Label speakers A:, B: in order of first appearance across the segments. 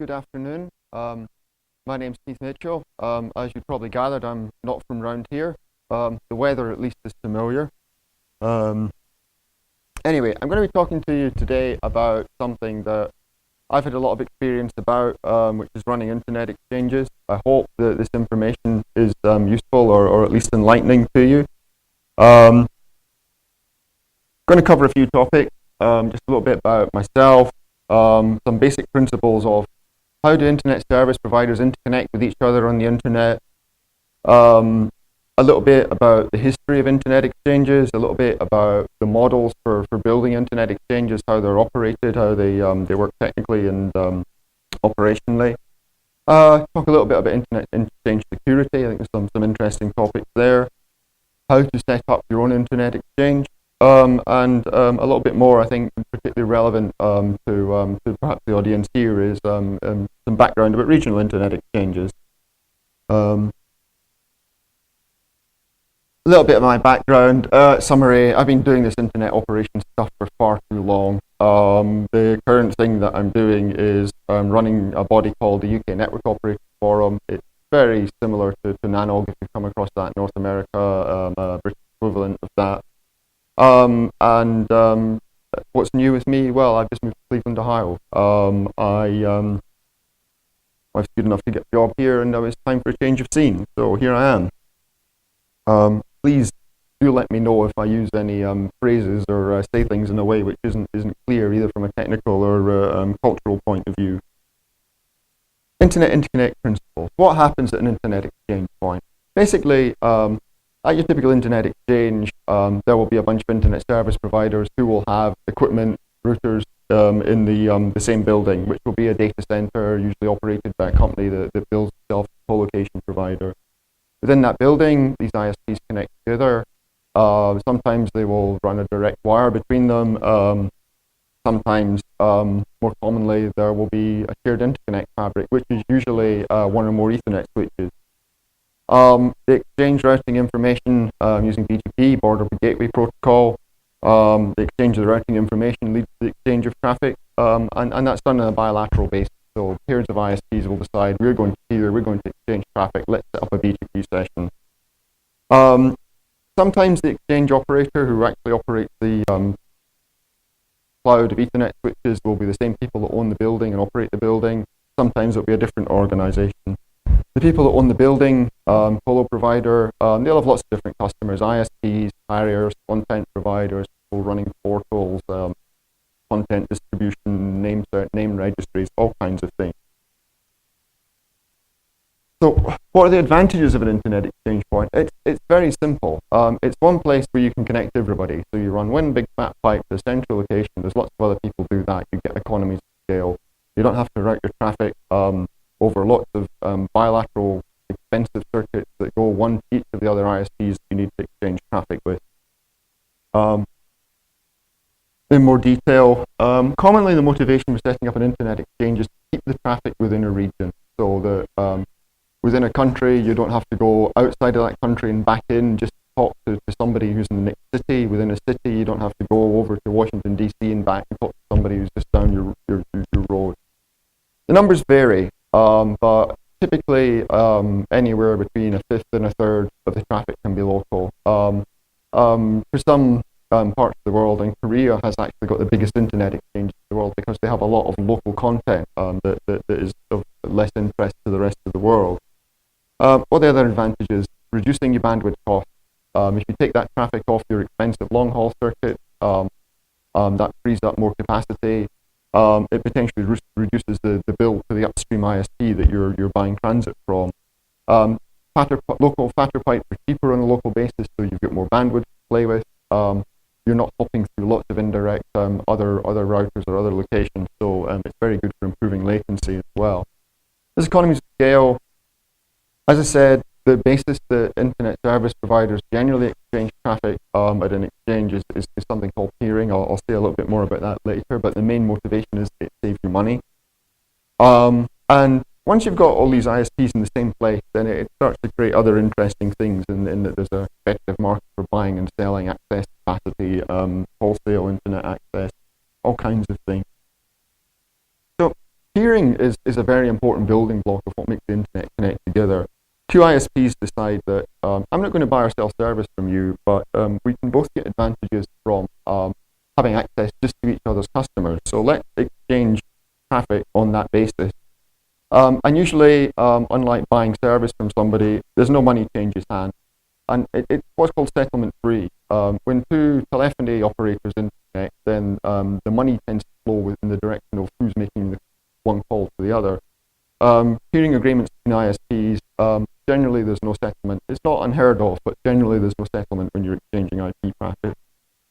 A: Good afternoon. My name's Keith Mitchell. As you probably gathered, I'm not from around here. The weather, at least, is familiar. Anyway, I'm going to be talking to you today about something that I've had a lot of experience about, which is running internet exchanges. I hope that this information is useful or at least enlightening to you. I'm going to cover a few topics, just a little bit about myself, some basic principles of how do internet service providers interconnect with each other on the internet, a little bit about the history of internet exchanges, a little bit about the models for building internet exchanges, how they're operated, how they work technically and operationally. Talk a little bit about internet exchange security. I think there's some interesting topics there. How to set up your own internet exchange. And a little bit more, I think, particularly relevant to perhaps the audience here is some background about regional internet exchanges. A little bit of my background, summary. I've been doing this internet operations stuff for far too long. The current thing that I'm doing is running a body called the UK Network Operators Forum. It's very similar to NANOG, if you've come across that in North America, a British equivalent of that. What's new with me? Well, I've just moved to Cleveland, Ohio. I was good enough to get a job here, and now it's time for a change of scene. So here I am. Please do let me know if I use any phrases or say things in a way which isn't clear, either from a technical or cultural point of view. Internet interconnect principles. What happens at an internet exchange point? Basically, at your typical internet exchange, there will be a bunch of internet service providers who will have equipment, routers in the same building, which will be a data center, usually operated by a company that builds itself a co-location provider. Within that building, these ISPs connect together. Sometimes they will run a direct wire between them. Sometimes, more commonly, there will be a shared interconnect fabric, which is usually one or more Ethernet switches. They exchange routing information using BGP, Border Gateway Protocol. The exchange of the routing information leads to the exchange of traffic, and that's done on a bilateral basis. So pairs of ISPs will decide, we're going to exchange traffic, let's set up a BGP session. Sometimes the exchange operator who actually operates the cloud of Ethernet switches will be the same people that own the building and operate the building. Sometimes it'll be a different organization. The people that own the building, colo provider, they'll have lots of different customers, ISPs, carriers, content providers, people running portals, content distribution, name registries, all kinds of things. So what are the advantages of an internet exchange point? It's very simple. It's one place where you can connect everybody. So you run one big fat pipe to a central location. There's lots of other people do that. You get economies of scale. You don't have to route your traffic over lots of bilateral expensive circuits that go one to each of the other ISPs you need to exchange traffic with. In more detail, commonly the motivation for setting up an internet exchange is to keep the traffic within a region. So that within a country, you don't have to go outside of that country and back in just to talk to somebody who's in the next city. Within a city, you don't have to go over to Washington, D.C. and back and talk to somebody who's just down your road. The numbers vary. But typically anywhere between a fifth and a third of the traffic can be local. For some parts of the world, and Korea has actually got the biggest internet exchange in the world because they have a lot of local content that is of less interest to the rest of the world. What are the other advantages? Reducing your bandwidth cost. If you take that traffic off your expensive long-haul circuit, that frees up more capacity. It potentially reduces the bill to the upstream ISP that you're buying transit from. Local fatter pipes are cheaper on a local basis, so you've got more bandwidth to play with. You're not hopping through lots of indirect other routers or other locations, so it's very good for improving latency as well. There's economies of scale. As I said, the basis that internet service providers generally exchange traffic at an exchange is something called peering. I'll say a little bit more about that later, but the main motivation is it saves you money. And once you've got all these ISPs in the same place, then it starts to create other interesting things in that there's a competitive market for buying and selling access capacity, wholesale internet access, all kinds of things. So peering is a very important building block of what makes the internet connect together. Two ISPs decide that I'm not going to buy or sell service from you, but we can both get advantages from having access just to each other's customers. So let's exchange traffic on that basis. And usually, unlike buying service from somebody, there's no money changes hands. And it's what's called settlement free. When two telephony operators interconnect, then the money tends to flow in the direction of who's making the one call to the other. Peering agreements between ISPs, generally there's no settlement. It's not unheard of, but generally there's no settlement when you're exchanging IP traffic.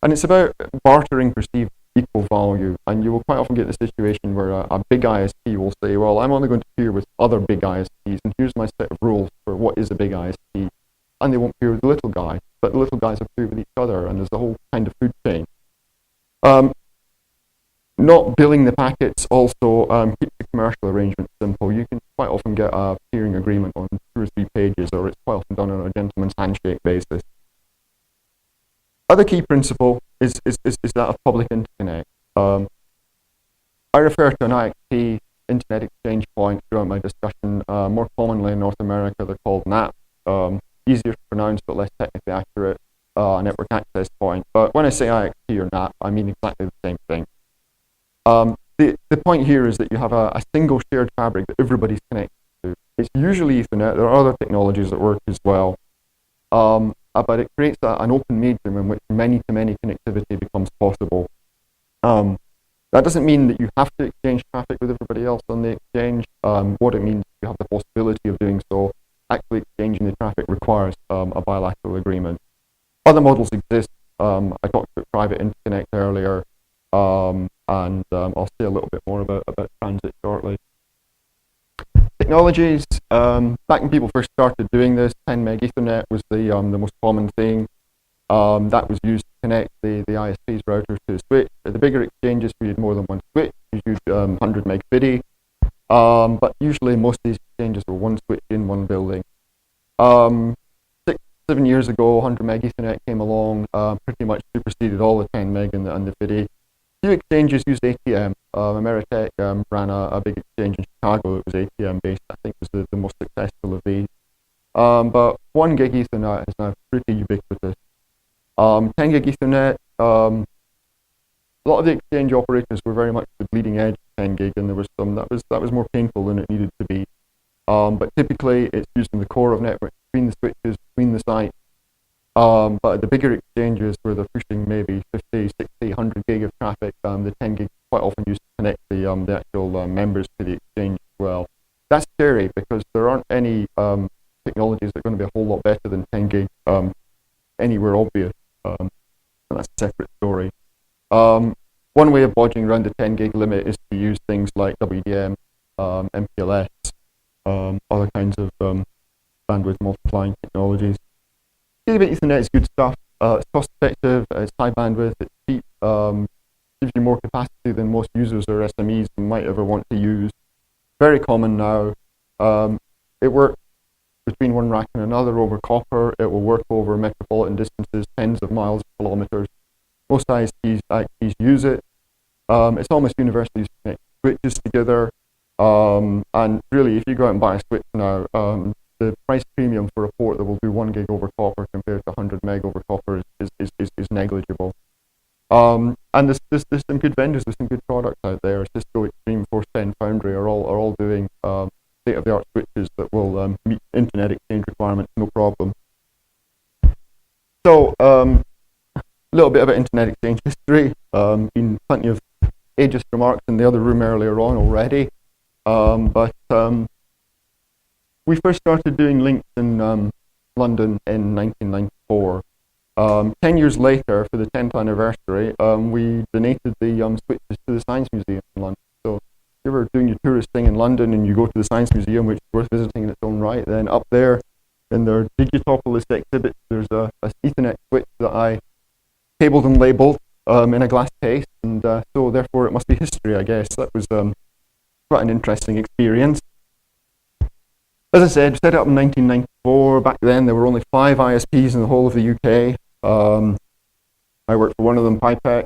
A: And it's about bartering perceived equal value. And you will quite often get the situation where a big ISP will say, well, I'm only going to peer with other big ISPs, and here's my set of rules for what is a big ISP. And they won't peer with the little guy, but the little guys have peer with each other, and there's a whole kind of food chain. Not billing the packets also keeps the commercial arrangement simple. You can quite often get a peering agreement on 2 or 3 pages, or it's quite often done on a gentleman's handshake basis. Other key principle is that of public interconnect. I refer to an IXP, Internet Exchange Point, throughout my discussion. More commonly in North America, they're called NAP. Easier to pronounce but less technically accurate, network access point. But when I say IXP or NAP, I mean exactly the same thing. The point here is that you have a single shared fabric that everybody's connected to. It's usually Ethernet. There are other technologies that work as well. But it creates an open medium in which many-to-many connectivity becomes possible. That doesn't mean that you have to exchange traffic with everybody else on the exchange. What it means is you have the possibility of doing so. Actually exchanging the traffic requires a bilateral agreement. Other models exist. I talked about private interconnect earlier, and I'll say a little bit more about transit shortly. Technologies, back when people first started doing this, 10 meg Ethernet was the most common thing. That was used to connect the ISP's routers to the switch. At the bigger exchanges, we had more than one switch. We used 100 meg FIDI. But usually most of these exchanges were one switch in one building. 6, 7 years ago, 100 meg Ethernet came along, pretty much superseded all the 10 meg and the FIDI. Few exchanges used ATM. Ameritech ran a big exchange in Chicago that was ATM based. I think was the most successful of these. But 1 gig Ethernet is now pretty ubiquitous. 10 gig Ethernet, a lot of the exchange operators were very much the bleeding edge of 10 gig, and there was some that was more painful than it needed to be. But typically it's used in the core of network, between the switches, between the sites. But at the bigger exchanges where they're pushing maybe 50, 60, 100 gig of traffic, the 10 gig is quite often used to connect the actual members to the exchange as well. That's scary because there aren't any technologies that are going to be a whole lot better than 10 gig anywhere obvious. And that's a separate story. One way of bodging around the 10 gig limit is to use things like WDM, MPLS, other kinds of bandwidth multiplying technologies. Gigabit Ethernet is good stuff. It's cost effective, it's high bandwidth, it's cheap, gives you more capacity than most users or SMEs might ever want to use. Very common now. It works between one rack and another over copper. It will work over metropolitan distances, tens of miles, kilometers. Most ISPs use it. It's almost universally used to connect switches together. And really, if you go out and buy a switch now, the price premium for a port that will do 1 gig over copper compared to 100 meg over copper is negligible. And there's some good vendors, there's some good products out there. Cisco, Extreme, Force 10, Foundry are all doing state-of-the-art switches that will meet internet exchange requirements, no problem. So, a little bit about internet exchange history. Been plenty of ageist remarks in the other room earlier on already. But we first started doing links in London in 1994. 10 years later, for the 10th anniversary, we donated the switches to the Science Museum in London. So if you were doing your tourist thing in London and you go to the Science Museum, which is worth visiting in its own right, then up there in their Digitopolis exhibit, there's a Ethernet switch that I cabled and labeled in a glass case, and so therefore it must be history, I guess. That was quite an interesting experience. As I said, set up in 1994. Back then there were only 5 ISPs in the whole of the UK. I worked for one of them, Pipec.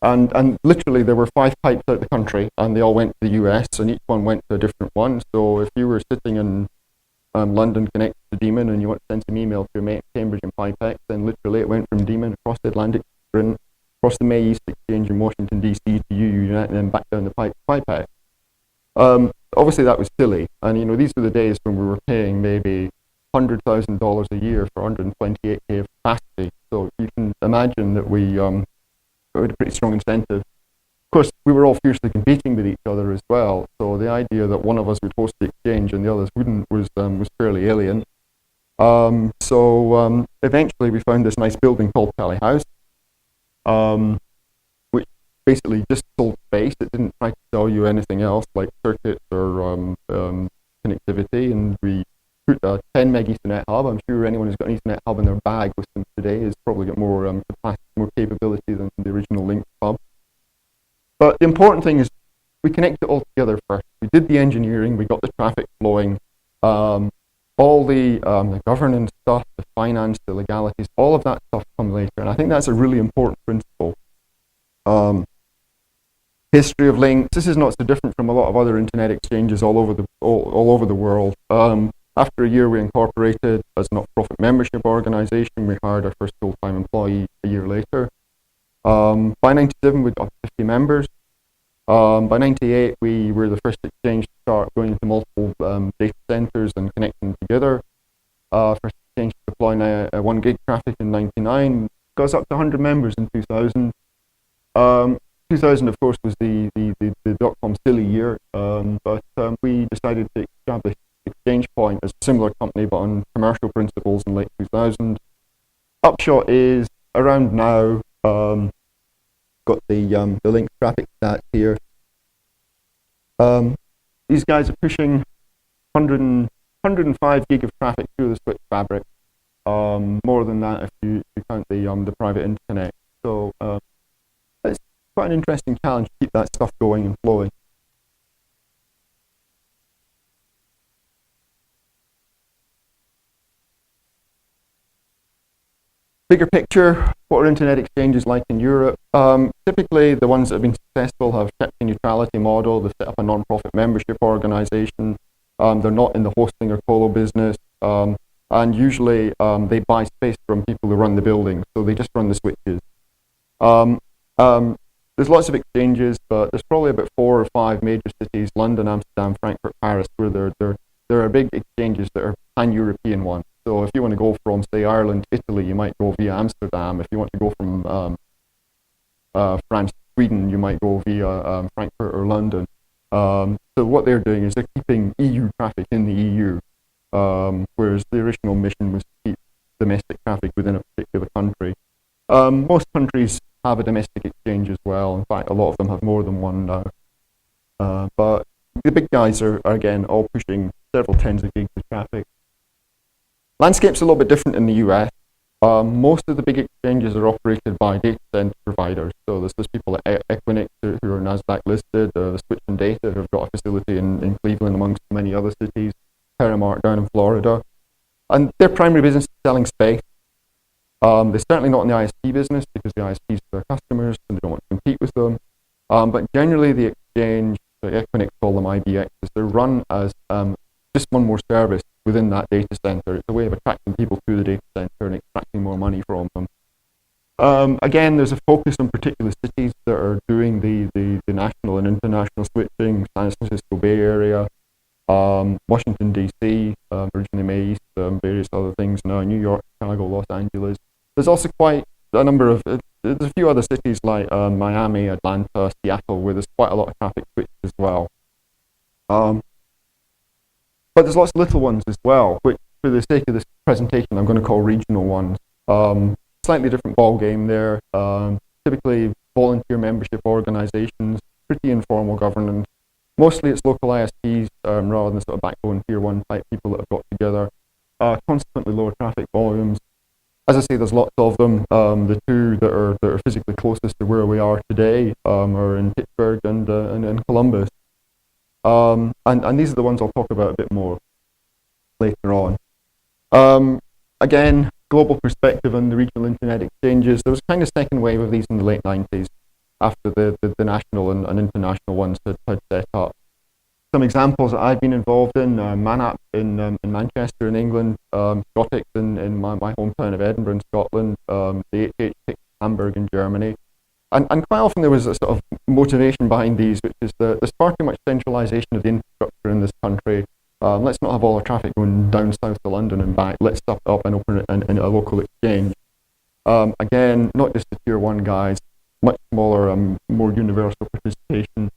A: And literally there were 5 pipes out the country, and they all went to the US, and each one went to a different one. So if you were sitting in London connected to Demon and you want to send some email to your mate at Cambridge in Pipex, then literally it went from Demon across the Atlantic, across the May East Exchange in Washington DC to UU and then back down the pipe to Pipex. Obviously that was silly, and these were the days when we were paying maybe $100,000 a year for 128k of capacity. So you can imagine that we had a pretty strong incentive. Of course, we were all fiercely competing with each other as well, so the idea that one of us would host the exchange and the others wouldn't was fairly alien. So eventually we found this nice building called Tally House, which basically just sold space. It didn't try to sell you anything else like circuits or connectivity, and we put a 10 meg Ethernet hub. I'm sure anyone who's got an Ethernet hub in their bag with them today has probably got more capacity, more capability than the original Link hub. But the important thing is we connected it all together first. We did the engineering, we got the traffic flowing, all the governance stuff, the finance, the legalities, all of that stuff come later. And I think that's a really important principle. History of links. This is not so different from a lot of other internet exchanges all over the world. After a year, we incorporated as a not-for-profit membership organization. We hired our first full-time employee a year later. By 97, we got 50 members. By 98, we were the first exchange to start going into multiple data centers and connecting them together. First exchange to deploy 1 gig traffic in 99. Got us up to 100 members in 2000. 2000, of course, was the dot-com silly year, but we decided to establish Exchange Point as a similar company, but on commercial principles in late 2000. Upshot is, around now, got the link traffic stats here. These guys are pushing 105 gig of traffic through the switch fabric, more than that if you count the private internet. So it's quite an interesting challenge to keep that stuff going and flowing. Bigger picture, what are internet exchanges like in Europe? Typically, the ones that have been successful have kept the neutrality model. They've set up a non-profit membership organization. They're not in the hosting or colo business. And usually, they buy space from people who run the building, so they just run the switches. There's lots of exchanges, but there's probably about 4 or 5 major cities, London, Amsterdam, Frankfurt, Paris, where there are big exchanges that are pan-European ones. So if you want to go from, say, Ireland to Italy, you might go via Amsterdam. If you want to go from France to Sweden, you might go via Frankfurt or London. So what they're doing is they're keeping EU traffic in the EU, whereas the original mission was to keep domestic traffic within a particular country. Most countries have a domestic exchange as well. In fact, a lot of them have more than one now. But the big guys are again, all pushing several tens of gigs of traffic. Landscape's a little bit different in the US. Most of the big exchanges are operated by data center providers. So there's people at Equinix who are NASDAQ listed, Switch and Data who've got a facility in Cleveland amongst many other cities, Terramark down in Florida. And their primary business is selling space. They're certainly not in the ISP business because the ISPs are their customers and they don't want to compete with them. But generally the exchange, like Equinix call them IBXs, they're run as just one more service within that data center. It's a way of attracting people to the data center and extracting more money from them. Again, there's a focus on particular cities that are doing the national and international switching, San Francisco Bay Area, Washington DC, originally May East, various other things now, New York, Chicago, Los Angeles. There's also quite a number of, there's a few other cities like Miami, Atlanta, Seattle, where there's quite a lot of traffic switched as well. But there's lots of little ones as well, which for the sake of this presentation, I'm going to call regional ones. Slightly different ball game there. Typically volunteer membership organizations, pretty informal governance. Mostly it's local ISPs rather than sort of backbone tier 1 type people that have got together. Consequently lower traffic volumes. As I say, there's lots of them. The two that are physically closest to where we are today are in Pittsburgh and in Columbus. And these are the ones I'll talk about a bit more later on. Again, global perspective on the regional internet exchanges. There was kind of second wave of these in the late 90s. after the national and international ones had set up. Some examples that I've been involved in, Manap in Manchester in England, Scotix in my hometown of Edinburgh in Scotland, the HH in Hamburg in Germany. And quite often there was a sort of motivation behind these, which is that there's far too much centralisation of the infrastructure in this country. Let's not have all our traffic going down south to London and back. Let's stop it up and open it in a local exchange. Again, not just the tier 1 guys, much smaller, more universal participation.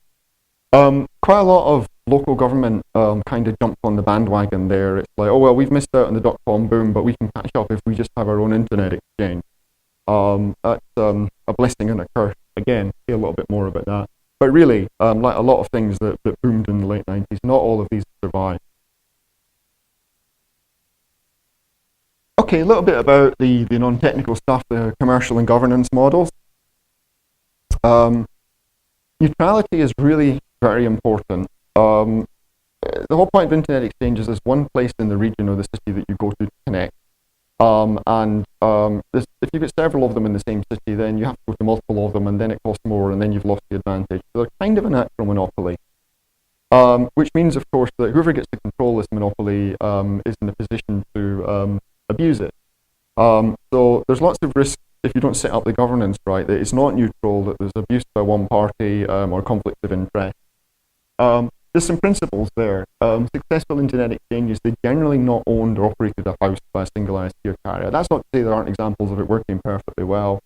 A: Quite a lot of local government kind of jumped on the bandwagon there. It's like, oh well, we've missed out on the dot-com boom, but we can catch up if we just have our own internet exchange. That's a blessing and a curse. Again, say a little bit more about that. But really, like a lot of things that boomed in the late 90s, not all of these survived. Okay, a little bit about the non-technical stuff, the commercial and governance models. Neutrality is really very important. The whole point of internet exchanges is one place in the region or the city that you go to connect. If you get several of them in the same city, then you have to go to multiple of them, and then it costs more, and then you've lost the advantage. So they're kind of a natural monopoly, which means, of course, that whoever gets to control this monopoly is in a position to abuse it. So there's lots of risks if you don't set up the governance right, that it's not neutral, that there's abuse by one party or conflict of interest. There's some principles there. Successful internet exchanges, they're generally not owned or operated in-house by a single ISP or carrier. That's not to say there aren't examples of it working perfectly well.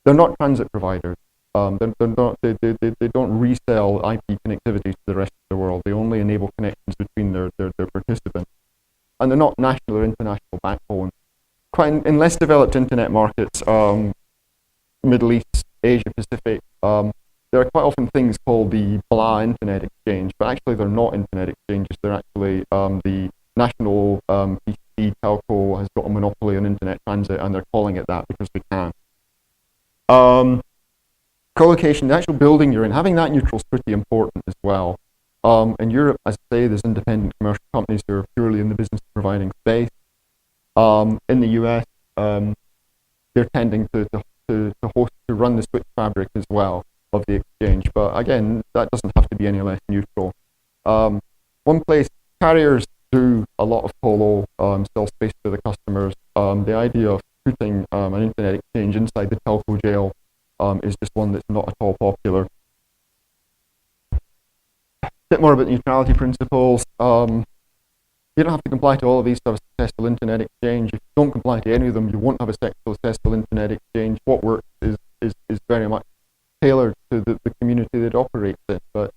A: They're not transit providers. They don't resell IP connectivity to the rest of the world. They only enable connections between their participants. And they're not national or international backbone. Quite in less developed internet markets, Middle East, Asia Pacific, there are quite often things called the blah internet exchange, but actually they're not internet exchanges. They're actually the national PC telco has got a monopoly on internet transit, and they're calling it that because they can. Co-location, the actual building you're in, having that neutral is pretty important as well. In Europe, as I say, there's independent commercial companies who are purely in the business of providing space. In the US, they're tending to run the switch fabric as well of the exchange, but again, that doesn't have to be any less neutral. One place, carriers do a lot of colo, sell space to the customers. The idea of putting an internet exchange inside the telco jail is just one that's not at all popular. A bit more about neutrality principles. You don't have to comply to all of these to have a successful internet exchange. If you don't comply to any of them, you won't have a successful internet exchange. What works is very much tailored to the community that it operates in. But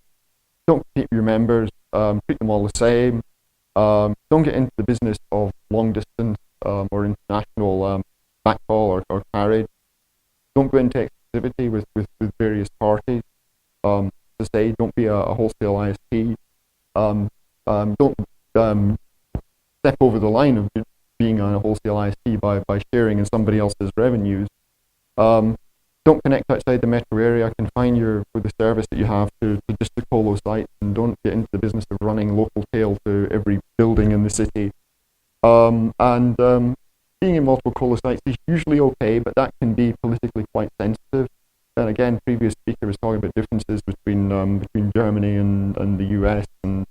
A: don't compete with your members, treat them all the same. Don't get into the business of long distance or international backhaul or carriage. Don't go into exclusivity with various parties. To say, don't be a wholesale ISP. Don't step over the line of being a wholesale ISP by sharing in somebody else's revenues. Don't connect outside the metro area. Confine with the service that you have to just the colo sites, and don't get into the business of running local tail to every building in the city. Being in multiple colo sites is usually okay, but that can be politically quite sensitive. And again, previous speaker was talking about differences between Germany and the US, and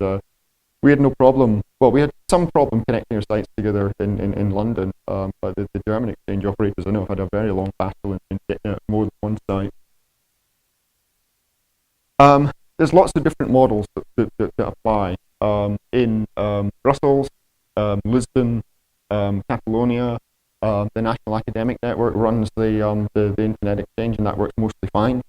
A: we had no problem. Well, we had some problem connecting our sites together in London, but the German exchange operators, I know, had a very long battle in getting out more than one site. There's lots of different models that apply. In Brussels, Lisbon, Catalonia, the National Academic Network runs the Internet Exchange, and that works mostly fine.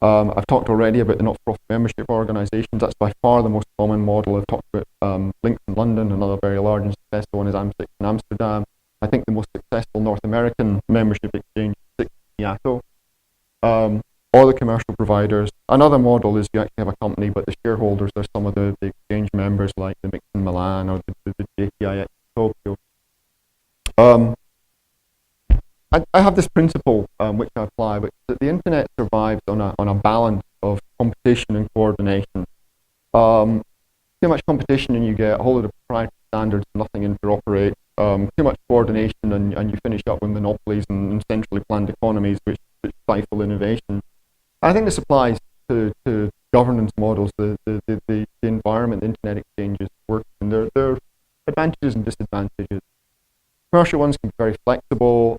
A: I've talked already about the not-for-profit membership organisations. That's by far the most common model. I've talked about Links in London. Another very large and successful one is AMSIX in Amsterdam. I think the most successful North American membership exchange is Seattle, or the commercial providers. Another model is you actually have a company, but the shareholders are some of the exchange members, like the Mix in Milan or the JTIX in Tokyo. I have this principle which I apply, which is that the internet survives on a balance of competition and coordination. Too much competition and you get a whole lot of proprietary standards, nothing interoperates. Too much coordination and you finish up with monopolies and centrally planned economies which stifle innovation. I think this applies to governance models, the environment the internet exchanges work in. There are advantages and disadvantages. Commercial ones can be very flexible,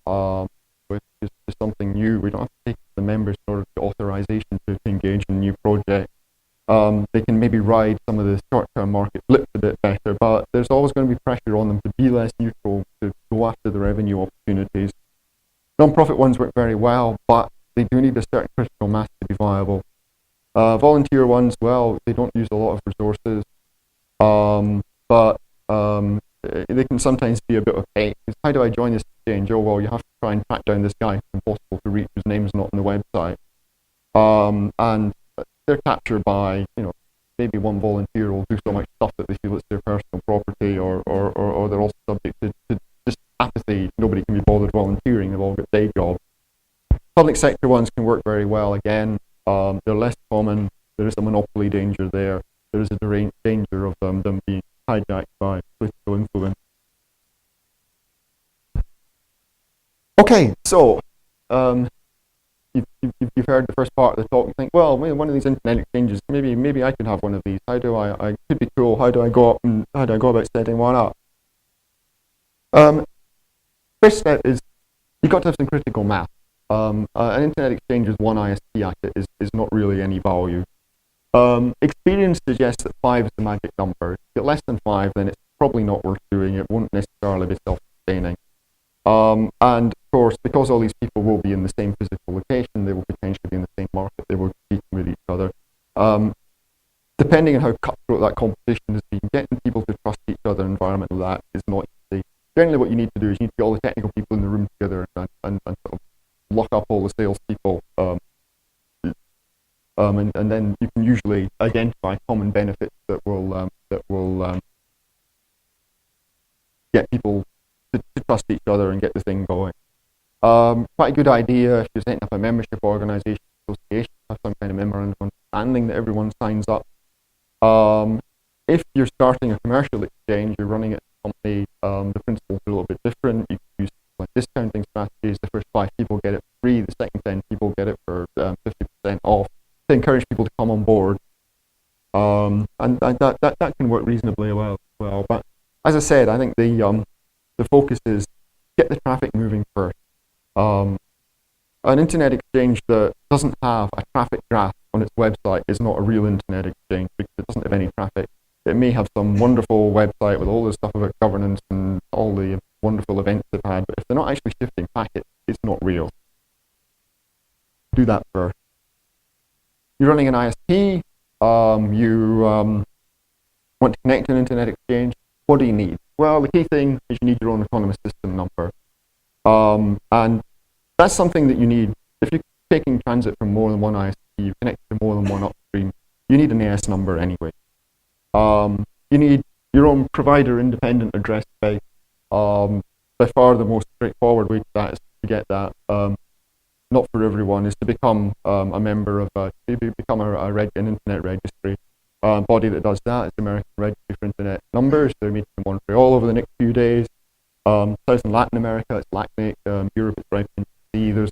A: which is something new. We don't have to take the members in order to get authorization to engage in a new project. They can maybe ride some of the short-term market blips a bit better, but there's always going to be pressure on them to be less neutral, to go after the revenue opportunities. Non-profit ones work very well, but they do need a certain critical mass to be viable. Volunteer ones, well, they don't use a lot of resources, but they can sometimes be a bit opaque. How do I join this exchange? Oh, well, you have to try and track down this guy who's impossible to reach, whose name's not on the website. And they're captured by, maybe one volunteer will do so much stuff that they feel it's their personal property, or they're also subject to just apathy. Nobody can be bothered volunteering. They've all got day jobs. Public sector ones can work very well. Again, they're less common. There is a monopoly danger there. There is a danger of them being hijacked by political influence. Okay, so you've heard the first part of the talk and think, well, one of these internet exchanges, maybe I could have one of these. How do I could be cool. How do I go about setting one up? First step is you've got to have some critical mass. An internet exchange with one ISP at it is not really any value. Experience suggests that 5 is the magic number. If you get less than 5, then it's probably not worth doing. It won't necessarily be self-sustaining. And of course, because all these people will be in the same physical location, they will potentially be in the same market, they will compete with each other. Depending on how cutthroat that competition is being, getting people to trust each other in an environment like that is not easy. Generally what you need to do is you need to get all the technical people in the room together and sort of lock up all the salespeople, and then you can usually identify common benefits that will get people to trust each other and get the thing going. Quite a good idea if you're setting up a membership organization, association, have some kind of memorandum of understanding that everyone signs up. If you're starting a commercial exchange, you're running it as a company, the principles are a little bit different. You can use like discounting strategies. The first 5 people get it for free, the second 10 people get it for 50% off, to encourage people to come on board. And that can work reasonably well. But as I said, I think the focus is get the traffic moving first. An internet exchange that doesn't have a traffic graph on its website is not a real internet exchange because it doesn't have any traffic. It may have some wonderful website with all this stuff about governance and all the wonderful events they've had, but if they're not actually shifting packets, it's not real. Do that first. You're running an ISP, you want to connect to an internet exchange. What do you need? Well, the key thing is you need your own autonomous system number. And that's something that you need. If you're taking transit from more than one ISP, you connect to more than one upstream, you need an AS number anyway. You need your own provider independent address space. By far the most straightforward way to that is to get that. Not for everyone, is to become a member of an internet registry. Body that does that is the American Registry for Internet Numbers. They're meeting in Montreal over the next few days. South and Latin America, it's LACNIC. Europe, it's RIPE-NC. There's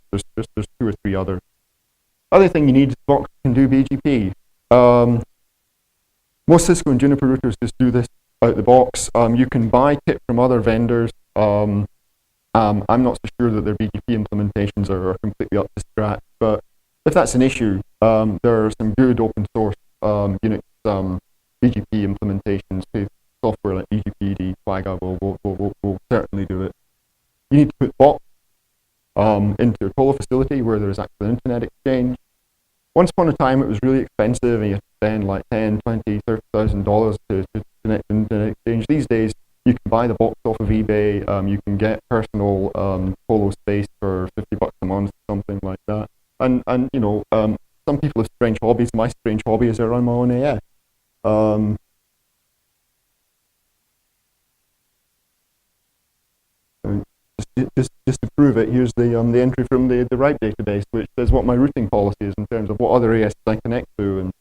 A: 2 or 3 others. Other thing you need is Box can do BGP. Most Cisco and Juniper routers just do this out the box. You can buy kit from other vendors. I'm not so sure that their BGP implementations are completely up to scratch, but if that's an issue, there are some good open source Unix BGP implementations. Software like BGPD, Quagga will certainly do it. You need to put bots into a colo facility where there is actually an internet exchange. Once upon a time, it was really expensive, and you had to spend like $10,000, $20,000, $30,000 to connect an internet exchange. These days, you can buy the box off of eBay. You can get personal colo space for $50 a month, something like that. And some people have strange hobbies. My strange hobby is I run my own AS. Just to prove it, here's the entry from the RIPE database, which says what my routing policy is in terms of what other AS I connect to.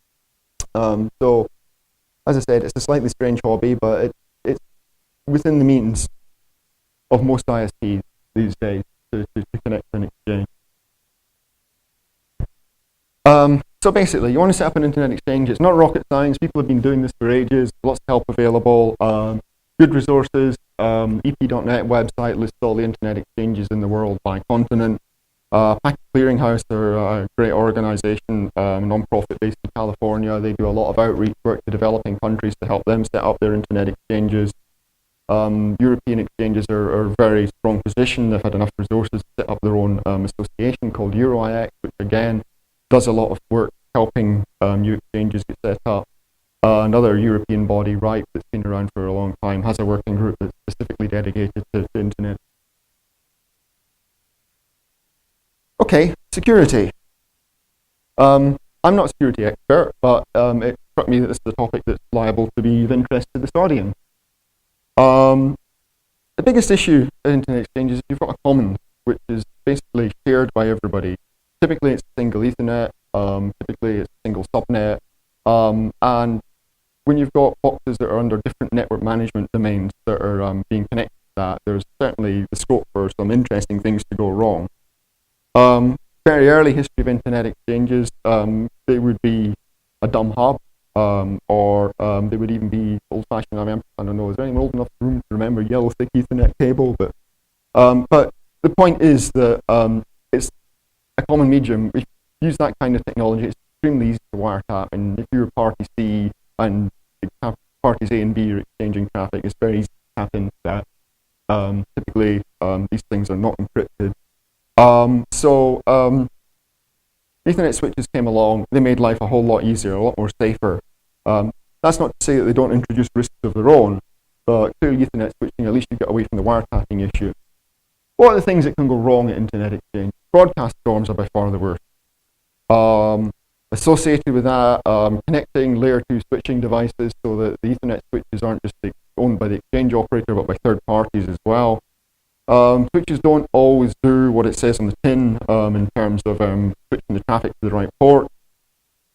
A: And so, as I said, it's a slightly strange hobby, but it's within the means of most ISPs these days to connect to an exchange. So basically, you want to set up an internet exchange. It's not rocket science. People have been doing this for ages. Lots of help available. Good resources. EP.net website lists all the internet exchanges in the world by continent. Packet Clearinghouse are a great organization, non-profit based in California. They do a lot of outreach work to developing countries to help them set up their internet exchanges. European exchanges are a very strong position. They've had enough resources to set up their own association called EuroIX, which again does a lot of work helping new exchanges get set up. Another European body, RIPE, that's been around for a long time, has a working group that's specifically dedicated to internet. Okay, security. I'm not a security expert, but it struck me that this is a topic that's liable to be of interest to this audience. The biggest issue in internet exchanges is you've got a commons, which is basically shared by everybody. Typically it's a single Ethernet, typically it's a single subnet, and when you've got boxes that are under different network management domains that are being connected to that, there's certainly the scope for some interesting things to go wrong. Very early history of internet exchanges, they would be a dumb hub, or they would even be old-fashioned. I don't know, is there anyone old enough in the room to remember yellow thick Ethernet cable? But the point is that it's a common medium. If you use that kind of technology, it's extremely easy to wiretap, and if you're party C and parties A and B are exchanging traffic, it's very easy to tap into that. Typically, these things are not encrypted. Ethernet switches came along. They made life a whole lot easier, a lot more safer. That's not to say that they don't introduce risks of their own, but clearly Ethernet switching, at least you get away from the wiretapping issue. What are the things that can go wrong at internet exchange? Broadcast storms are by far the worst. Associated with that, connecting layer 2 switching devices so that the Ethernet switches aren't just owned by the exchange operator, but by third parties as well. Switches don't always do what it says on the tin in terms of switching the traffic to the right port.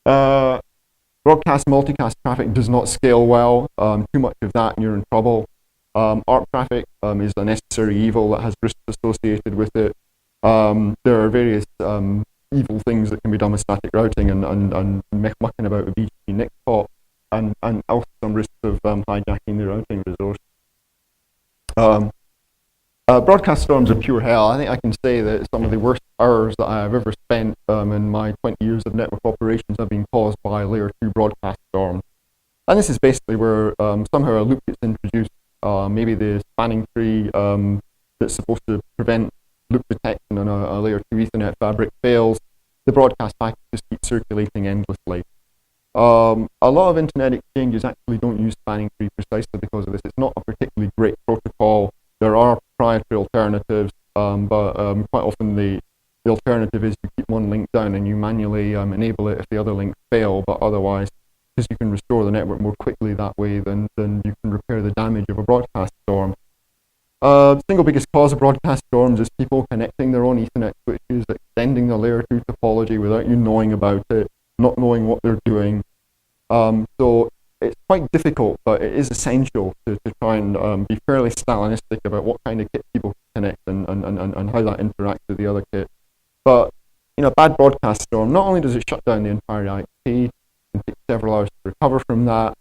A: Broadcast multicast traffic does not scale well. Too much of that and you're in trouble. ARP traffic is a necessary evil that has risks associated with it. There are various evil things that can be done with static routing and mucking about with BGP NIC pop, and also some risks of hijacking the routing resource. Broadcast storms are pure hell. I think I can say that some of the worst hours that I've ever spent in my 20 years of network operations have been caused by layer 2 broadcast storms. And this is basically where somehow a loop gets introduced, maybe the spanning tree that's supposed to prevent loop detection on a layer 2 Ethernet fabric fails. The broadcast packets just keep circulating endlessly. A lot of internet exchanges actually don't use spanning tree precisely because of this. It's not a particularly great protocol. There are proprietary alternatives, but quite often the alternative is you keep one link down and you manually enable it if the other links fail, but otherwise, because you can restore the network more quickly that way than you can repair the damage of a broadcast storm. The single biggest cause of broadcast storms is people connecting their own Ethernet switches, extending the layer 2 topology without you knowing about it, not knowing what they're doing. So it's quite difficult, but it is essential to try and be fairly Stalinistic about what kind of kit people connect and how that interacts with the other kit. But a bad broadcast storm, not only does it shut down the entire IXP and take several hours to recover from that,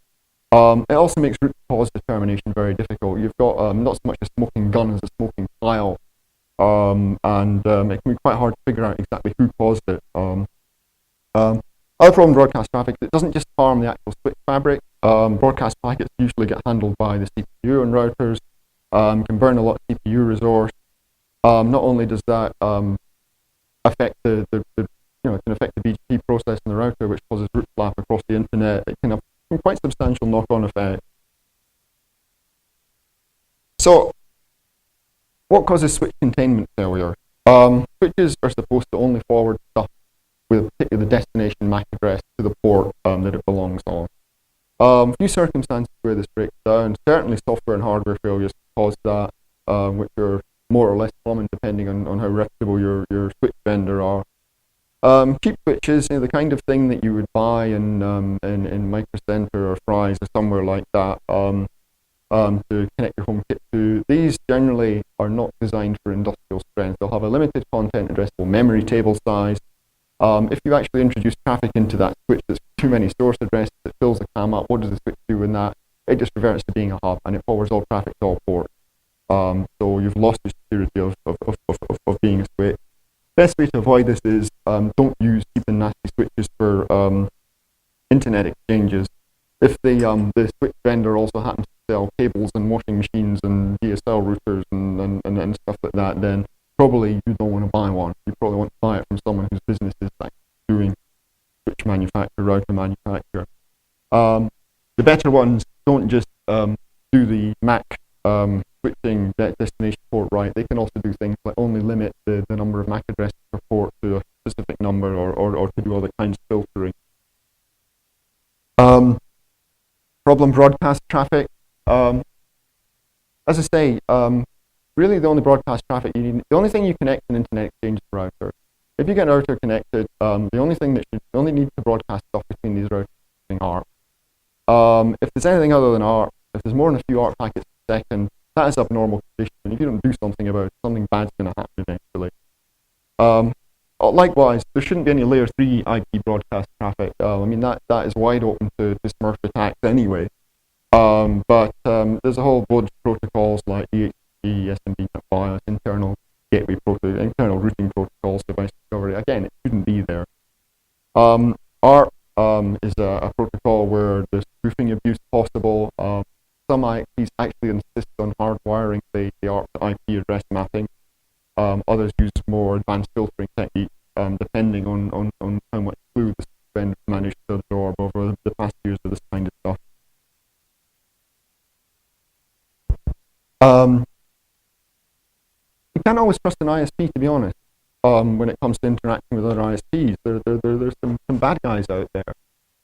A: it also makes root cause determination very difficult. You've got not so much a smoking gun as a smoking pile, and it can be quite hard to figure out exactly who caused it. Other problem with broadcast traffic, it doesn't just harm the actual switch fabric. Broadcast packets usually get handled by the CPU and routers, can burn a lot of CPU resource. Not only does that affect it can affect the BGP process in the router, which causes root flap across the internet. It can have some quite substantial knock-on effects. So, what causes switch containment failure? Switches are supposed to only forward stuff with particularly the destination MAC address to the port that it belongs on. A few circumstances where this breaks down. Certainly software and hardware failures cause that, which are more or less common depending on how reputable your switch vendor are. Cheap switches, the kind of thing that you would buy in Micro Center or Fry's or somewhere like that to connect your home kit to. These generally are not designed for industrial strength. They'll have a limited content addressable memory table size. If you actually introduce traffic into that switch that's too many source addresses, it fills the CAM up, what does the switch do in that? It just reverts to being a hub, and it forwards all traffic to all ports. So you've lost the security of being a switch. Best way to avoid this is don't use cheap and nasty switches for internet exchanges. If the switch vendor also happens to sell cables and washing machines and DSL routers and stuff like that, then probably you don't want to buy one. You probably want to buy it from someone whose business is like doing switch manufacture, router manufacture. The better ones don't just do the MAC switching destination port right. They can also do things like only limit the number of MAC addresses per port to a specific number, or to do other kinds of filtering. Problem broadcast traffic. As I say, really the only broadcast traffic you need, the only thing you connect an internet exchange is the router. If you get a router connected, the only need to broadcast stuff between these routers is ARP. If there's anything other than ARP, if there's more than a few ARP packets per second, that is abnormal condition, and if you don't do something about it, something bad's going to happen eventually. Likewise, there shouldn't be any layer 3 IP broadcast traffic. I mean, that is wide open to Smurf attacks anyway. But there's a whole bunch of protocols like IXP, SMB, BIOS, internal routing protocols, device discovery. Again, it shouldn't be there. ARP is a protocol where there's spoofing abuse possible. Some IXPs actually insist on hardwiring the ARP to IP address mapping. Others use more advanced filtering techniques, depending on how much glue the vendor managed to absorb over the past years of this kind of stuff. You can't always trust an ISP, to be honest. When it comes to interacting with other ISPs, there's some bad guys out there.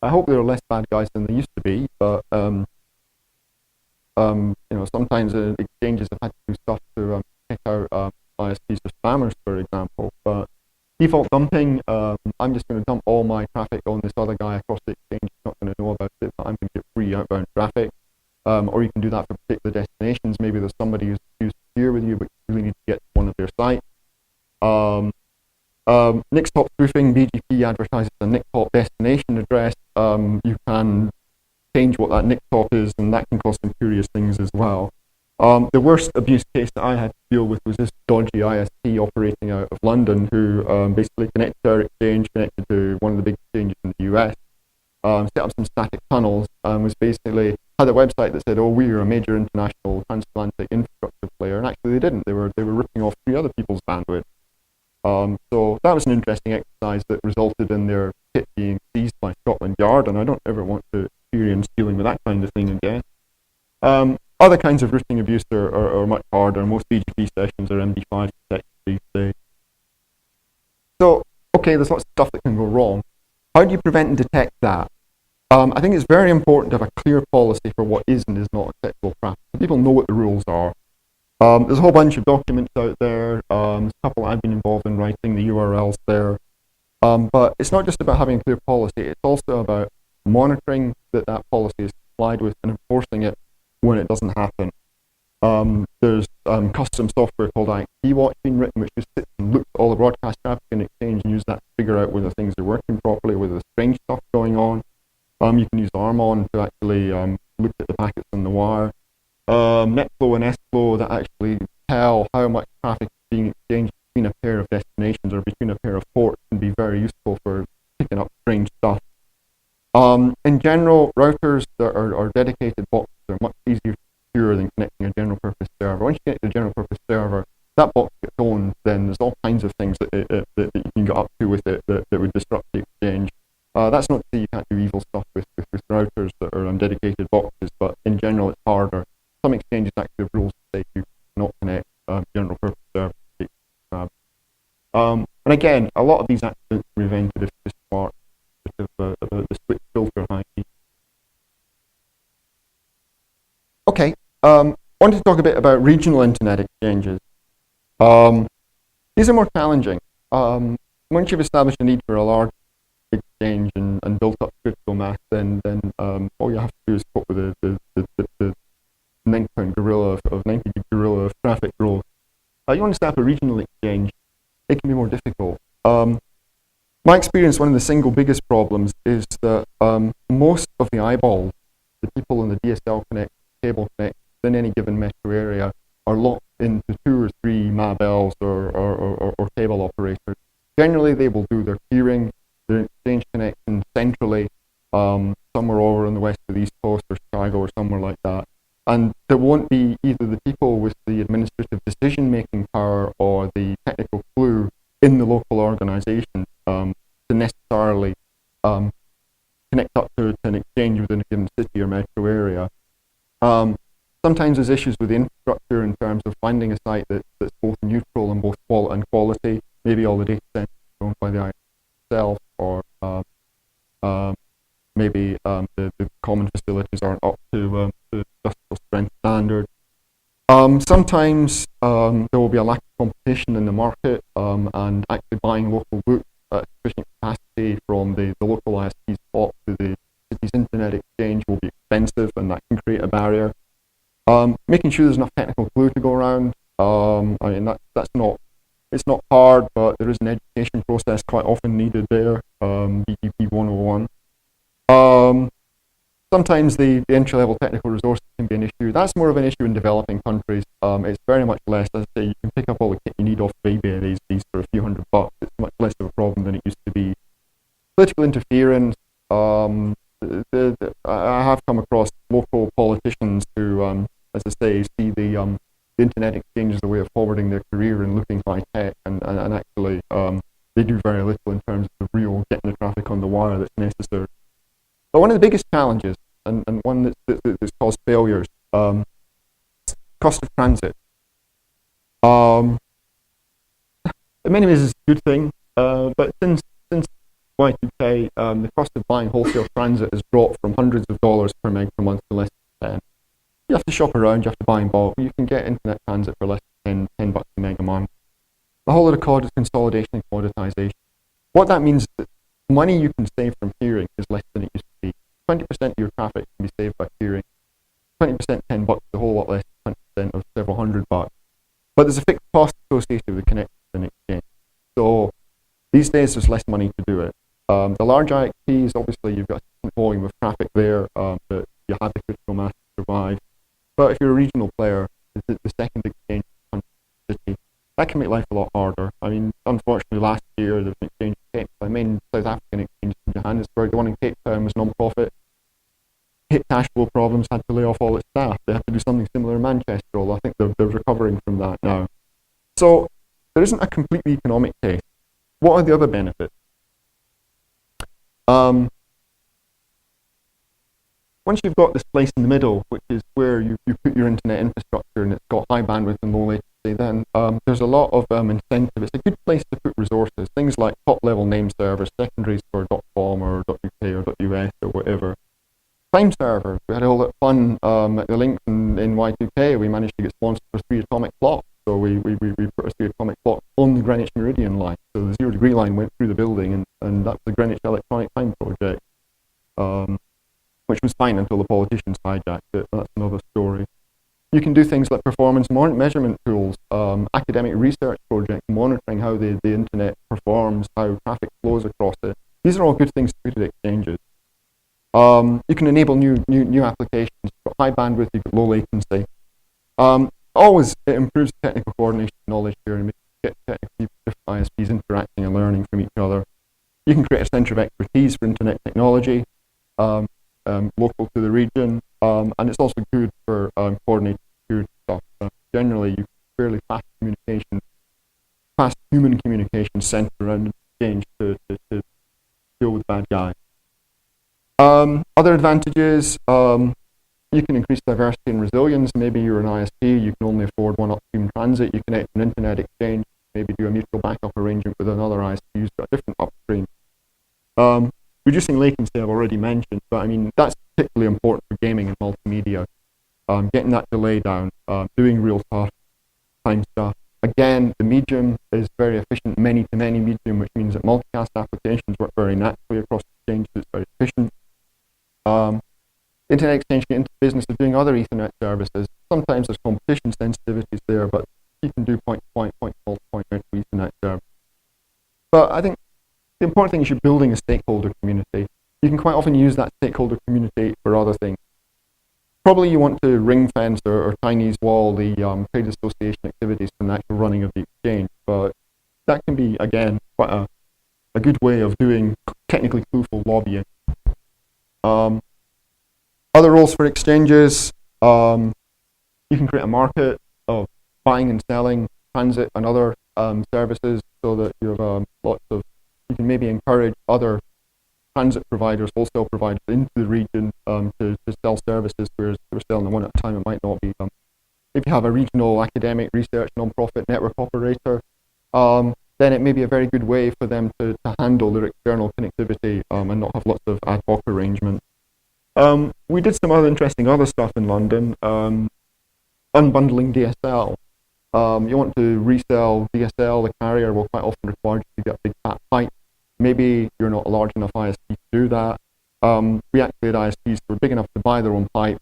A: I hope there are less bad guys than there used to be, but sometimes exchanges have had to do stuff to pick out ISPs or spammers, for example. But default dumping, I'm just going to dump all my traffic on this other guy across the exchange. He's not going to know about it, but I'm going to get free outbound traffic. Or you can do that for particular destinations. Maybe there's somebody who's used to share with you, but you really need to get to one of their sites. NICSTOP spoofing, BGP advertises a NICTOP destination address. You can change what that NICTOP is, and that can cause some curious things as well. The worst abuse case that I had to deal with was this dodgy ISP operating out of London, who basically connected to our exchange, connected to one of the big exchanges in the US, set up some static tunnels, and was basically had a website that said, "Oh, we are a major international transatlantic infrastructure player," and actually they didn't. They were ripping off 3 other people's bandwidth. So that was an interesting exercise that resulted in their kit being seized by Scotland Yard, and I don't ever want to experience dealing with that kind of thing again. Other kinds of routing abuse are much harder. Most BGP sessions are MD5 detected these days. So, okay, there's lots of stuff that can go wrong. How do you prevent and detect that? I think it's very important to have a clear policy for what is and is not acceptable practice. People know what the rules are. There's a whole bunch of documents out there. There's a couple I've been involved in writing, the URLs there. But it's not just about having a clear policy, it's also about monitoring that policy is complied with and enforcing it when it doesn't happen. There's custom software called IXP Watch being written, which just sits and looks at all the broadcast traffic in Exchange and use that to figure out whether things are working properly, whether there's strange stuff going on. You can use Armon to actually look at the packets on the wire. NetFlow and SFlow that actually tell how much traffic is being exchanged between a pair of destinations or between a pair of ports can be very useful for picking up strange stuff. In general, routers that are dedicated boxes are much easier to secure than connecting a general purpose server. Once you connect to a general purpose server, that box gets owned, then there's all kinds of things that you can get up to with it that would disrupt the exchange. That's not to say you can't do evil stuff with routers that are on dedicated boxes, but in general it's harder. Some exchanges actually have rules that say you cannot connect general purpose servers. And again, a lot of these accidents are prevented if you're smart about the switch filter IP. Okay, wanted to talk a bit about regional internet exchanges. These are more challenging. Once you've established a need for a large exchange and built up critical mass, then all you have to do is cope with the 90 gorilla of traffic growth. You want to set up a regional exchange, it can be more difficult. My experience, one of the single biggest problems is that most of the eyeballs, the people in the DSL connect, cable connect in any given metro area, are locked into 2 or 3 MABLs or cable operators. Generally, they will do their peering, their exchange connection centrally, somewhere over on the west or the east coast or Chicago or somewhere like that. And there won't be either the people with the administrative decision-making power or the technical clue in the local organization to necessarily connect up to an exchange within a given city or metro area. Sometimes there's issues with the infrastructure in terms of finding a site that's both neutral and both quality. Maybe all the data centers are owned by the ISP itself, or maybe the common facilities aren't up to industrial strength standard. Sometimes there will be a lack of competition in the market, and actually buying local books at sufficient capacity from the local ISPs up to the city's internet exchange will be expensive, and that can create a barrier. Making sure there's enough technical clue to go around. I mean, it's not hard, but there is an education process quite often needed there, BGP 101. Sometimes the entry-level technical resources can be an issue. That's more of an issue in developing countries. It's very much less, as I say, you can pick up all the kit you need off eBay these days for a few $100. It's much less of a problem than it used to be. Political interference. I have come across local politicians who, as I say, see the internet exchange as a way of forwarding their career and looking high-tech, and actually they do very little in terms of the real getting the traffic on the wire that's necessary. But one of the biggest challenges, and one that's caused failures, cost of transit. In many ways, it's a good thing, but since Y2K, the cost of buying wholesale transit has dropped from hundreds of dollars per meg per month to less than 10. You have to shop around, you have to buy in bulk. You can get internet transit for less than $10 a meg a month. The whole of the cod is consolidation and commoditization. What that means is that money you can save from peering is less than it used to be. 20% of your traffic can be saved by peering. 20% $10 is a whole lot less than 20% of several $100. But there's a fixed cost associated with connection and exchange. So these days there's less money to do it. The large IXPs, obviously you've got a different volume of traffic there, but you have the critical mass to survive. But if you're a regional player, the second exchange in the city, that can make life a lot harder. I mean, unfortunately last year there was an exchange in Cape Town, the main South African exchange in Johannesburg. The one in Cape Town was non-profit. Hit cash flow problems, had to lay off all its staff. They have to do something similar in Manchester, although I think they're recovering from that now. So there isn't a completely economic case. What are the other benefits? Once you've got this place in the middle, which is where you put your internet infrastructure and it's got high bandwidth and low latency, then there's a lot of incentive. It's a good place to put resources, things like top-level name servers, secondaries for .com or .uk or .us or whatever. Time servers, we had a whole lot of fun at the links in Y2K. We managed to get sponsored for 3 atomic clocks. So we put a 3 atomic clock on the Greenwich Meridian line. So the 0 degree line went through the building, and that was the Greenwich Electronic Time Project, which was fine until the politicians hijacked it. That's another story. You can do things like performance measurement tools, academic research projects, monitoring how the internet performs, how traffic flows across it. These are all good things to do at exchanges. You can enable new applications. You've got high bandwidth, you've got low latency. Always it improves technical coordination knowledge here and get technical people, different ISPs interacting and learning from each other. You can create a centre of expertise for internet technology, local to the region, and it's also good for coordinated security stuff. Generally, you fairly fast human communication centre around an exchange to deal with bad guys. Other advantages, you can increase diversity and resilience. Maybe you're an ISP, you can only afford one upstream transit, you connect an internet exchange, maybe do a mutual backup arrangement with another ISP who's got a different upstream. Reducing latency I've already mentioned, but I mean, that's particularly important for gaming and multimedia. Getting that delay down, doing real-time stuff. Again, the medium is very efficient, many-to-many medium, which means that multicast applications work very naturally across exchanges. It's very efficient. Internet exchange get into the business of doing other Ethernet services. Sometimes there's competition sensitivities there, but you can do point-to-point, point-to-multipoint Ethernet service. But I think the important thing is you're building a stakeholder community. You can quite often use that stakeholder community for other things. Probably you want to ring fence or Chinese wall the trade association activities from the actual running of the exchange, but that can be, again, quite a good way of doing technically clueful lobbying. Other roles for exchanges, you can create a market of buying and selling transit and other services so that you have you can maybe encourage other transit providers, wholesale providers into the region to sell services, whereas if you're selling them one at a time, it might not be. If you have a regional academic research non-profit network operator, then it may be a very good way for them to handle their external connectivity and not have lots of ad hoc arrangements. We did some interesting other stuff in London. Unbundling DSL. You want to resell DSL, the carrier will quite often require you to get a big fat pipe. Maybe you're not a large enough ISP to do that. We actually had ISPs who were big enough to buy their own pipe,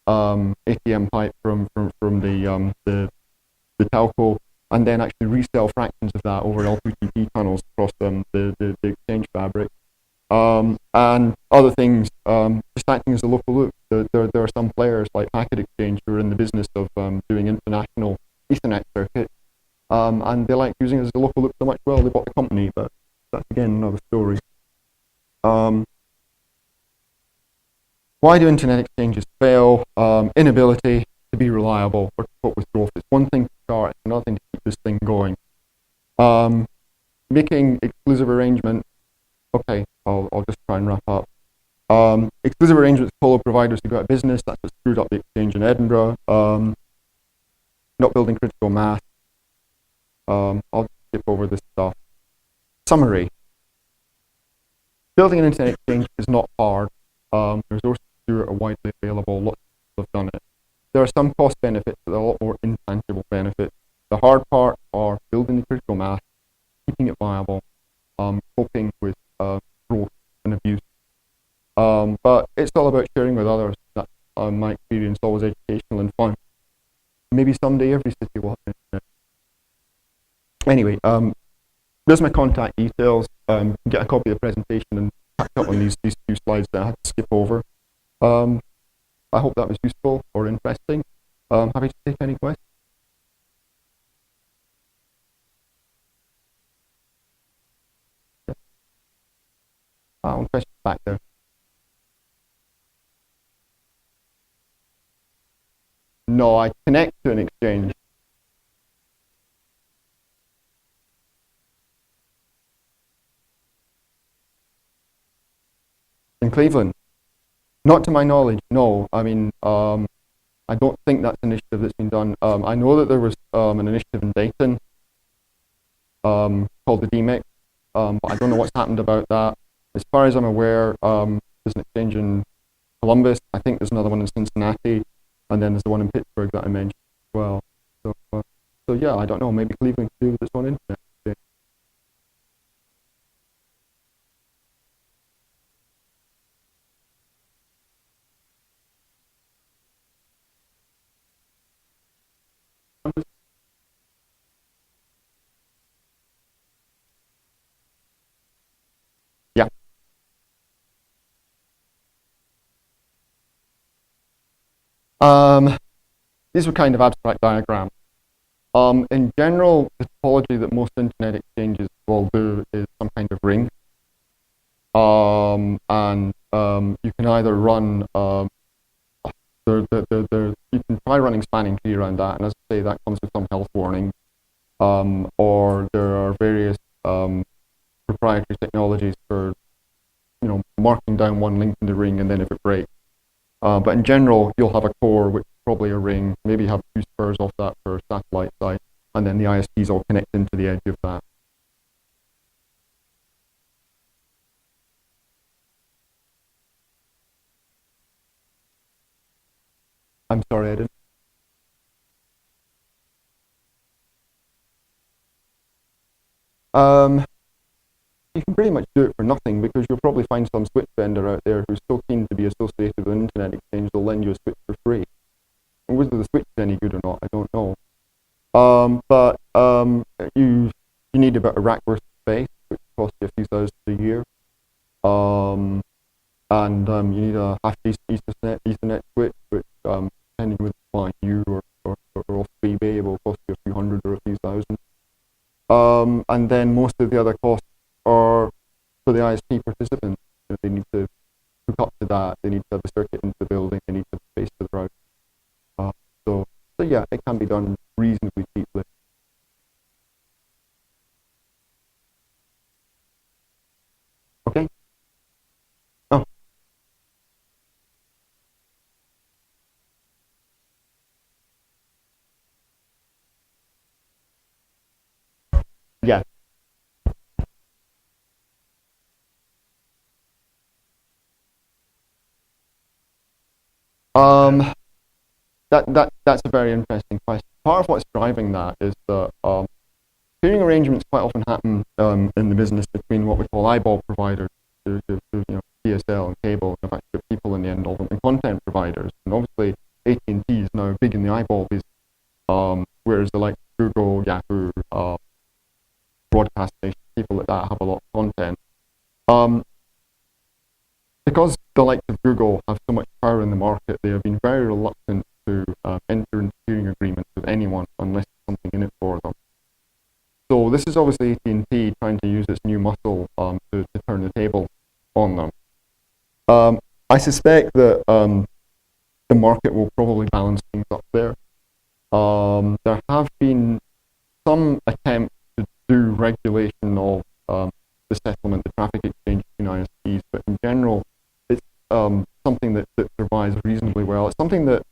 A: ATM pipe from the telco, and then actually resell fractions of that over L2TP tunnels across the exchange fabric. And other things, just acting as a local loop. There are some players like Packet Exchange who are in the business of doing international Ethernet circuits, and they like using it as a local loop so much well they bought the company, but that's again another story. Why do internet exchanges fail? Inability to be reliable or to cope with growth. It's one thing to start, it's another thing to keep this thing going. Making exclusive arrangements. Okay, I'll just try and wrap up. Exclusive arrangements with colo providers who go out of business, that's what screwed up the exchange in Edinburgh. Not building critical mass. I'll skip over this stuff. Summary. Building an internet exchange is not hard. The resources to do it are widely available, lots of people have done it. There are some cost benefits, but there are a lot more intangible benefits. The hard part are building the critical mass, keeping it viable, coping with growth and abuse. But it's all about sharing with others. That's my experience, always educational and fun. Maybe someday every city will have internet. Anyway, there's my contact details. You can get a copy of the presentation and catch up on these few slides that I had to skip over. I hope that was useful or interesting. Happy to take any questions. One question back there. No, I connect to an exchange. In Cleveland? Not to my knowledge, no. I mean, I don't think that's an initiative that's been done. I know that there was an initiative in Dayton called the DMIC, but I don't know what's happened about that. As far as I'm aware, there's an exchange in Columbus. I think there's another one in Cincinnati, and then there's the one in Pittsburgh that I mentioned as well. So yeah, I don't know. Maybe Cleveland could do with its own internet. Yeah. These were kind of abstract diagrams. In general, the topology that most internet exchanges will do is some kind of ring. You can either run, you can try running spanning tree around that, and as I say, that comes with some health warning. Or there are various proprietary technologies for, marking down one link in the ring, and then if it breaks. But in general, you'll have a core, which is probably a ring, maybe have two spurs off that for satellite side, and then the ISPs all connect into the edge of that. I'm sorry, I didn't. You can pretty much do it for nothing, because you'll probably find some switch vendor out there who's so keen to be associated with an internet exchange they'll lend you a switch for free. And whether the switch is any good or not, I don't know. But you need about a rack worth of space, which is cost you a few thousand a year. And you need a Ethernet switch, which depending with buying new or off eBay, will cost you a few hundred or a few thousand. And then most of the other costs are for the ISP participants. They need to hook up to that. They need to have the circuit into the building. They need to have space for the router. So yeah, it can be done reasonably cheaply. Okay. Oh. Yeah. Um, that's a very interesting question. Part of what's driving that is that peering arrangements quite often happen in the business between what we call eyeball providers, DSL and cable, and actually people in the end of them, and content providers. And obviously, AT&T is now big in the eyeball business, whereas the like Google, Yahoo, broadcast stations, people like that have a lot of content. Because the likes of Google have so much power in the market, they have been very reluctant to enter into peering agreements with anyone unless there's something in it for them. So this is obviously AT&T trying to use its new muscle to turn the table on them. I suspect that the market will probably balance things up there. There have been some attempts to do regulation of the settlement, the traffic exchange between ISPs, but in general, it's something that survives reasonably well. It's something that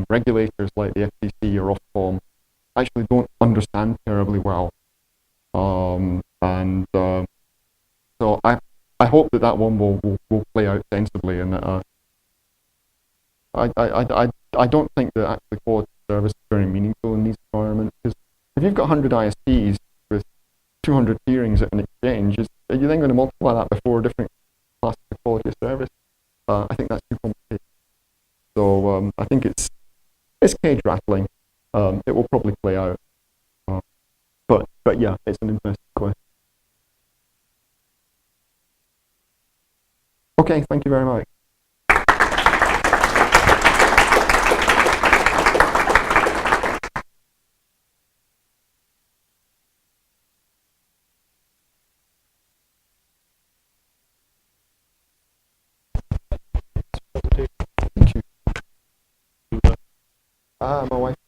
A: regulators like the FCC or Ofcom actually don't understand terribly well. So I hope that one will play out sensibly, and that I don't think that actually quality service is very meaningful in these environments, because if you've got 100 ISPs with 200 peerings at an exchange, are you then going to multiply that by 4 different classes of quality of service? I think that's too complicated. So I think it's cage rattling. It will probably play out. But yeah, it's an interesting question. Okay, thank you very much. Thank you. My wife.